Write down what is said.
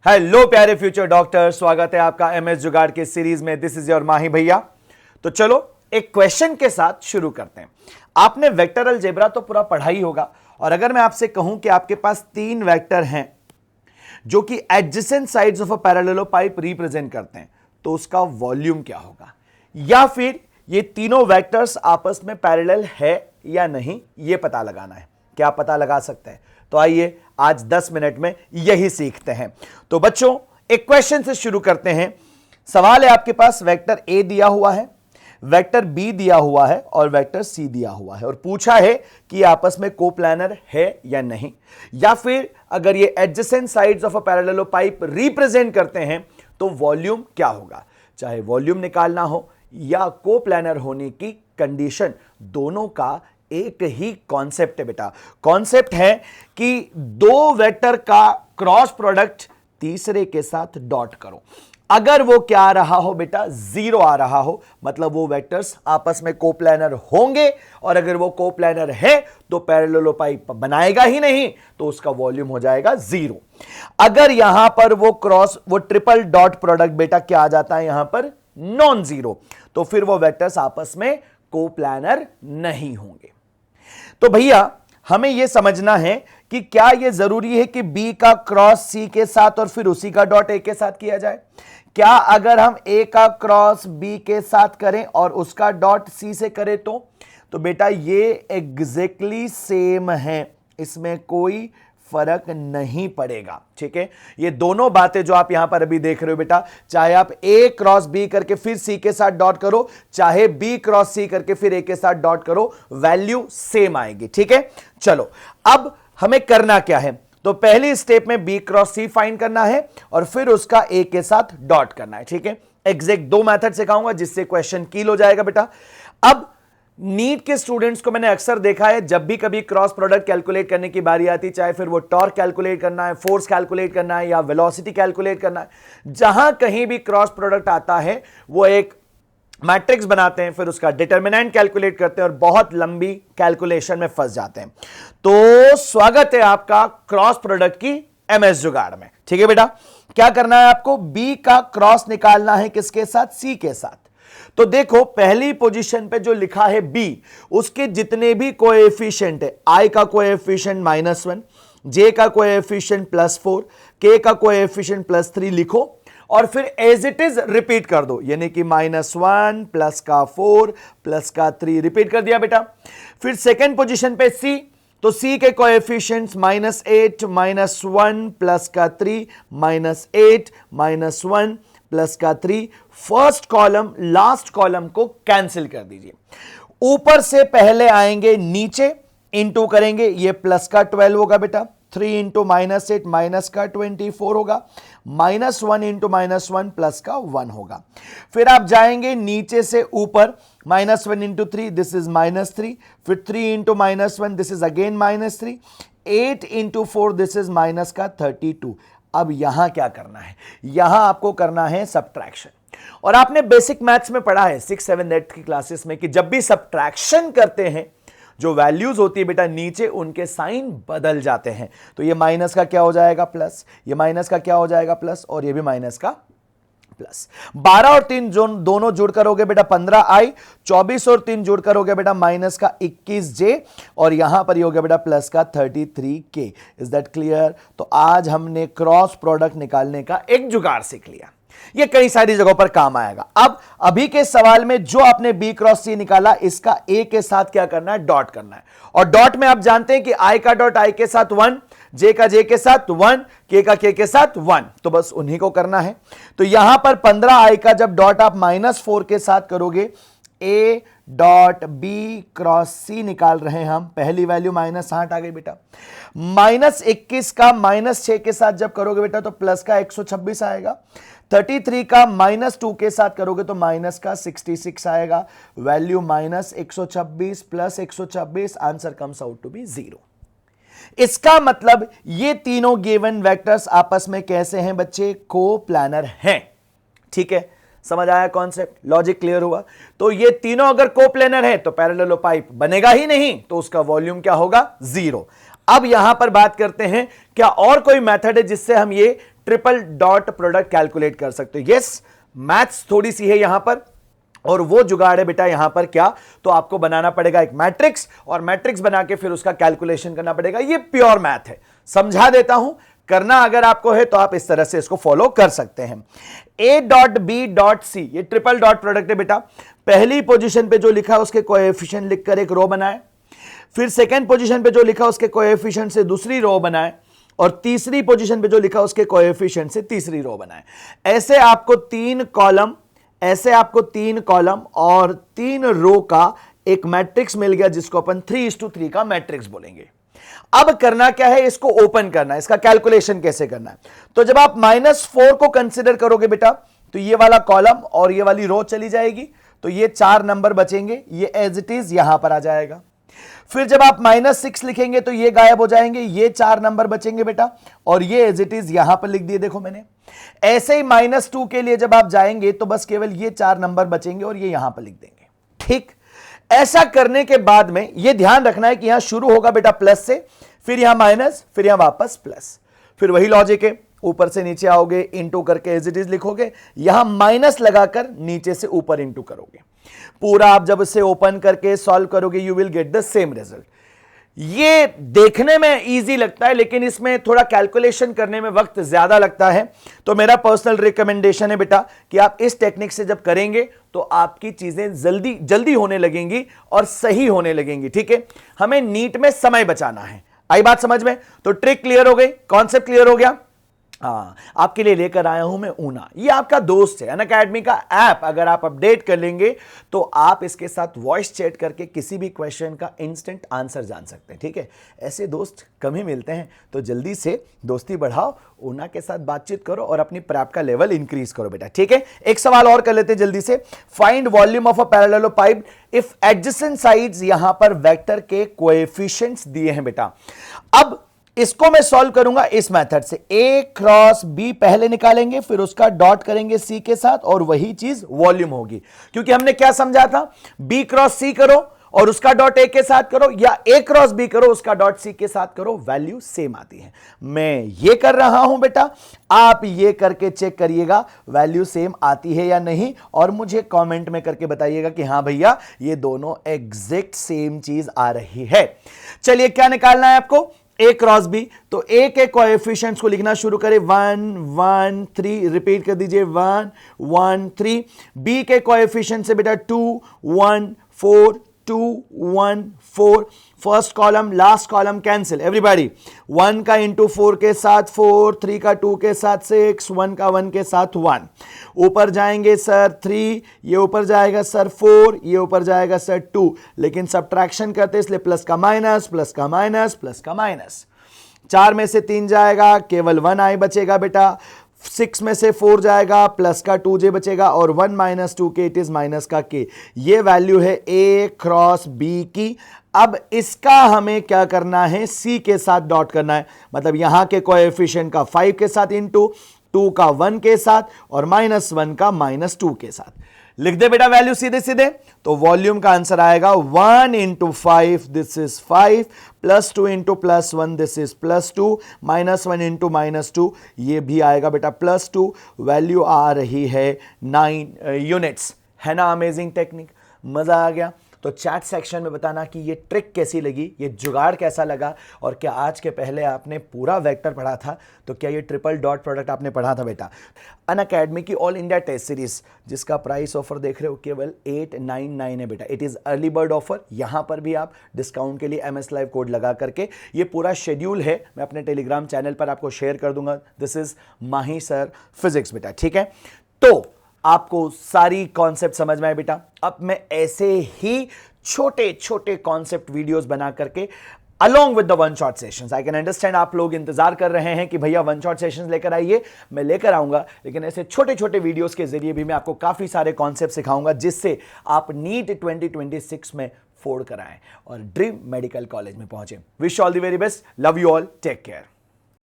Hello प्यारे future doctor, स्वागत है आपका एमएस जुगाड़ के सीरीज में। दिस इज योर माही भैया। तो चलो एक क्वेश्चन के साथ शुरू करते हैं। आपने वेक्टर अलजेब्रा तो पूरा पढ़ा ही होगा, और अगर मैं आपसे कहूं कि आपके पास तीन वेक्टर हैं जो कि adjacent sides of a parallelopiped represent करते हैं, तो उसका वॉल्यूम क्या होगा? या फिर ये तीनों वेक्टर्स आपस में पैरेलल है या नहीं, ये पता लगाना है। क्या पता लगा सकते हैं? तो आइए आज 10 मिनट में यही सीखते हैं। तो बच्चों, एक क्वेश्चन से शुरू करते हैं। सवाल है, आपके पास वेक्टर ए दिया हुआ है, वेक्टर बी दिया हुआ है और वेक्टर सी दिया हुआ है, और पूछा है कि ये आपस में कोप्लानर है या नहीं, या फिर अगर ये adjacent sides of a parallelopiped represent करते हैं तो वॉल्यूम क्या होगा। चाहे वॉल्यूम निकालना हो या कोप्लानर होने की कंडीशन, दोनों का एक ही कॉन्सेप्ट है बेटा। कॉन्सेप्ट है कि दो वेक्टर का क्रॉस प्रोडक्ट तीसरे के साथ डॉट करो। अगर वो क्या आ रहा हो बेटा, जीरो आ रहा हो, मतलब वो वेक्टर्स आपस में कोप्लानर होंगे, और अगर वो कोप्लानर है तो पैरेललोपाइप बनाएगा ही नहीं, तो उसका वॉल्यूम हो जाएगा जीरो। अगर यहां पर वो ट्रिपल डॉट प्रोडक्ट बेटा क्या आ जाता है यहां पर, नॉन जीरो, तो फिर वो वेक्टर्स आपस में कोप्लानर नहीं होंगे। तो भैया हमें यह समझना है कि क्या यह जरूरी है कि बी का क्रॉस सी के साथ और फिर उसी का डॉट ए के साथ किया जाए? क्या अगर हम ए का क्रॉस बी के साथ करें और उसका डॉट सी से करें तो बेटा ये एग्जैक्टली सेम है, इसमें कोई फर्क नहीं पड़ेगा। ठीक है, ये दोनों बातें जो आप यहां पर अभी देख रहे हो बेटा, चाहे आप ए क्रॉस बी करके फिर सी के साथ डॉट करो, चाहे बी क्रॉस सी करके फिर ए के साथ डॉट करो, वैल्यू सेम आएगी। ठीक है, चलो अब हमें करना क्या है। तो पहली स्टेप में बी क्रॉस सी फाइंड करना है और फिर उसका ए के साथ डॉट करना है। ठीक है, एग्जैक्ट दो मेथड सिखाऊंगा जिससे क्वेश्चन कील हो जाएगा बेटा। अब नीट के स्टूडेंट्स को मैंने अक्सर देखा है, जब भी कभी क्रॉस प्रोडक्ट कैलकुलेट करने की बारी आती, चाहे फिर वो टॉर्क कैलकुलेट करना है, फोर्स कैलकुलेट करना है या वेलोसिटी कैलकुलेट करना है, जहां कहीं भी क्रॉस प्रोडक्ट आता है वो एक मैट्रिक्स बनाते हैं, फिर उसका डिटर्मिनेंट कैलकुलेट करते हैं और बहुत लंबी कैलकुलेशन में फंस जाते हैं। तो स्वागत है आपका क्रॉस प्रोडक्ट की एमएस जुगाड़ में। ठीक है बेटा, क्या करना है आपको, बी का क्रॉस निकालना है किसके साथ, सी के साथ। तो देखो पहली पोजीशन पे जो लिखा है बी, उसके जितने भी कोएफिशिएंट है, आई का कोएफिशिएंट -1, जे का कोएफिशिएंट +4, के का कोएफिशिएंट +3 लिखो और फिर एज इट इज रिपीट कर दो, यानी कि -1 प्लस का 4 प्लस का 3 रिपीट कर दिया बेटा। फिर सेकेंड पोजीशन पे सी, तो सी के कोएफिशिएंट्स -8 -1 प्लस का 3 -8 -1 प्लस का 3, फर्स्ट कॉलम लास्ट कॉलम को कैंसिल कर दीजिए। ऊपर से पहले आएंगे नीचे, इंटू करेंगे, ये प्लस का 12 होगा बेटा, 3 इंटू -8 माइनस का 24 होगा, -1 इंटू -1 प्लस का 1 होगा। फिर आप जाएंगे नीचे से ऊपर, -1 इंटू 3 दिस इज -3, फिर 3 into -1 this is again -3, 8 into 4 this is minus का 32। अब यहां क्या करना है, यहां आपको करना है सब्ट्रैक्शन। और आपने बेसिक मैथ्स में पढ़ा है 6, 7, 8 की क्लासेस में कि जब भी सब्ट्रैक्शन करते हैं, जो वैल्यूज होती है बेटा नीचे, उनके साइन बदल जाते हैं। तो ये माइनस का क्या हो जाएगा प्लस, ये माइनस का क्या हो जाएगा प्लस, और ये भी माइनस का प्लस। 12 और 3 जो दोनों जुड़कर हो गए बेटा 15i, 24 और 3 जुड़कर हो गया बेटा माइनस का 21j, और यहां पर ये हो गया बेटा प्लस का 33k। Is that clear? तो आज हमने क्रॉस प्रोडक्ट निकालने का एक जुगाड़ सीख लिया, ये कई सारी जगहों पर काम आएगा। अब अभी के सवाल में जो आपने बी क्रॉस सी निकाला, इसका ए के साथ क्या करना है, डॉट करना है। और डॉट में आप जानते हैं कि आई का डॉट आई के साथ 1, जे का जे के साथ 1, के का के के साथ 1, तो बस उन्हीं को करना है। तो यहां पर 15i का जब डॉट आप -4 के साथ करोगे, ए डॉट बी क्रॉस सी निकाल रहे हैं हम, पहली वैल्यू -8 आ गई बेटा। -21 का -6 के साथ जब करोगे बेटा तो प्लस का 126 आएगा। 33 का -2 के साथ करोगे तो माइनस का 66 आएगा। Value -126 plus 126, answer comes out to be 0। इसका मतलब ये तीनों गिवन वेक्टर्स आपस में कैसे हैं बच्चे, कोप्लानर हैं। ठीक है, समझ आया कॉन्सेप्ट, लॉजिक क्लियर हुआ? तो ये तीनों अगर कोप्लानर है तो पैरेललोपाइप बनेगा ही नहीं, तो उसका वॉल्यूम क्या होगा, 0। अब यहां पर बात करते हैं क्या और कोई मेथड है जिससे हम ये ट्रिपल डॉट प्रोडक्ट कैलकुलेट कर सकते हो। यस, मैथ्स थोड़ी सी है यहां पर, और वो जुगाड़ है बेटा यहां पर क्या, तो आपको बनाना पड़ेगा एक मैट्रिक्स, और मैट्रिक्स बना के फिर उसका कैलकुलेशन करना पड़ेगा। ये प्योर मैथ है, समझा देता हूं, करना अगर आपको है तो आप इस तरह से इसको फॉलो कर सकते हैं। A dot B dot C, ये ट्रिपल डॉट प्रोडक्ट है बेटा। पहली पोजीशन पे जो लिखा उसके कोएफिशिएंट लिखकर एक रो बनाए, फिर सेकेंड पोजीशन पे जो लिखा उसके कोएफिशिएंट से दूसरी रो बनाए, और तीसरी पोजीशन पे जो लिखा उसके कोएफिशिएंट से तीसरी रो बनाए। ऐसे आपको तीन कॉलम और 3 रो का एक मैट्रिक्स मिल गया, जिसको अपन 3:3 का मैट्रिक्स बोलेंगे। अब करना क्या है, इसको ओपन करना है। इसका कैलकुलेशन कैसे करना है, तो जब आप -4 को कंसिडर करोगे बेटा, तो ये वाला कॉलम और ये वाली रो चली जाएगी, तो ये 4 नंबर बचेंगे, ये एज इट इज यहां पर आ जाएगा। फिर जब आप -6 लिखेंगे तो ये गायब हो जाएंगे, ये 4 नंबर बचेंगे बेटा, और ये एज इट इज यहां पर लिख दिए, देखो मैंने। ऐसे ही -2 के लिए जब आप जाएंगे तो बस केवल ये 4 नंबर बचेंगे और ये यहां पर लिख देंगे। ठीक, ऐसा करने के बाद में ये ध्यान रखना है कि यहां शुरू होगा बेटा प्लस से, फिर यहां माइनस, फिर यहां वापस प्लस, फिर वही लॉजिक है, ऊपर से नीचे आओगे, इंटू करके एज इट इज लिखोगे, यहां माइनस लगाकर नीचे से ऊपर इंटू करोगे। पूरा आप जब इसे ओपन करके सॉल्व करोगे, you will get the same result. ये देखने में इजी लगता है, लेकिन इसमें थोड़ा कैलकुलेशन करने में वक्त ज्यादा लगता है। तो मेरा पर्सनल रिकमेंडेशन है बेटा कि आप इस टेक्निक से जब करेंगे तो आपकी चीजें जल्दी जल्दी होने लगेंगी और सही होने लगेंगी। ठीक है, हमें नीट में समय बचाना है। आई बात समझ में? तो ट्रिक क्लियर हो गई, कॉन्सेप्ट क्लियर हो गया। हाँ, आपके लिए लेकर आया हूं मैं ऊना, ये आपका दोस्त है। अनअकैडमी का ऐप अगर आप अपडेट कर लेंगे तो आप इसके साथ वॉइस चैट करके किसी भी क्वेश्चन का इंस्टेंट आंसर जान सकते हैं। ठीक है, ऐसे दोस्त कम ही मिलते हैं, तो जल्दी से दोस्ती बढ़ाओ, ऊना के साथ बातचीत करो और अपनी प्रैप का लेवल इंक्रीज करो बेटा। ठीक है, एक सवाल और कर लेते हैं जल्दी से। Find volume of a parallelopiped if adjacent sides, यहां पर वेक्टर के कोएफिशिएंट्स दिए हैं बेटा। अब इसको मैं सॉल्व करूंगा इस मेथड से, A क्रॉस B पहले निकालेंगे, फिर उसका डॉट करेंगे C के साथ, और वही चीज वॉल्यूम होगी। क्योंकि हमने क्या समझा था, B क्रॉस C करो और उसका डॉट A के साथ करो, या A क्रॉस B करो उसका डॉट C के साथ करो, वैल्यू सेम आती है। मैं ये कर रहा हूं बेटा, आप ये करके चेक करिएगा वैल्यू सेम आती है या नहीं, और मुझे कमेंट में करके बताइएगा कि हां भैया ये दोनों एग्जैक्ट सेम चीज आ रही है। चलिए, क्या निकालना है आपको, A क्रॉस B, तो A के कोएफिशिएंट्स को लिखना शुरू करें, 1 1 3, रिपीट कर दीजिए, 1 1 3। B के कोएफिशिएंट से बेटा 2 1 4 2 1 4। First column last column cancel, everybody. 1 का इंटू 4 के साथ 4, 3 का 2 के साथ 6, 1 का 1 के साथ 1। ऊपर जाएंगे सर 3, ये ऊपर जाएगा सर 4, ये ऊपर जाएगा सर 2, लेकिन सब्ट्रैक्शन करते इसलिए प्लस का माइनस, प्लस का माइनस, प्लस का माइनस। 4 में से 3 जाएगा, केवल 1 आई बचेगा बेटा। 6 में से 4 जाएगा, प्लस का 2j बचेगा, और 1 - 2k, इट इज माइनस का k। ये वैल्यू है A क्रॉस B की। अब इसका हमें क्या करना है, C के साथ डॉट करना है, मतलब यहां के कोएफिशिएंट का 5 के साथ इंटू, 2 का 1 के साथ, और -1 का -2 के साथ। लिख दे बेटा वैल्यू सीधे सीधे, तो वॉल्यूम का आंसर आएगा 1 × 5, दिस इज 5, +2 × +1, दिस इज +2, -1 × -2, ये भी आएगा बेटा +2। वैल्यू आ रही है 9 यूनिट्स। है ना अमेजिंग टेक्निक, मजा आ गया? तो चैट सेक्शन में बताना कि ये ट्रिक कैसी लगी, ये जुगाड़ कैसा लगा, और क्या आज के पहले आपने पूरा वेक्टर पढ़ा था, तो क्या ये ट्रिपल डॉट प्रोडक्ट आपने पढ़ा था बेटा। अनअकैडमी की ऑल इंडिया टेस्ट सीरीज, जिसका प्राइस ऑफर देख रहे हो केवल 899 है बेटा। It is early bird offer, यहाँ पर भी आप डिस्काउंट के लिए MS लाइव कोड लगा करके, ये पूरा शेड्यूल है मैं अपने टेलीग्राम चैनल पर आपको शेयर कर दूंगा। This is Mahi sir physics बेटा। ठीक है, तो आपको सारी कॉन्सेप्ट समझ में आए बेटा। अब मैं ऐसे ही छोटे छोटे कॉन्सेप्ट वीडियोस बना करके along with the one shot sessions, I can understand आप लोग इंतजार कर रहे हैं कि भैया वन शॉट सेशंस लेकर आइए, मैं लेकर आऊंगा, लेकिन ऐसे छोटे छोटे वीडियोस के जरिए भी मैं आपको काफी सारे कॉन्सेप्ट सिखाऊंगा, जिससे आप नीट 2026 में फोड़ कर आए और ड्रीम मेडिकल कॉलेज में पहुंचे। Wish all the very best, love you all, take care.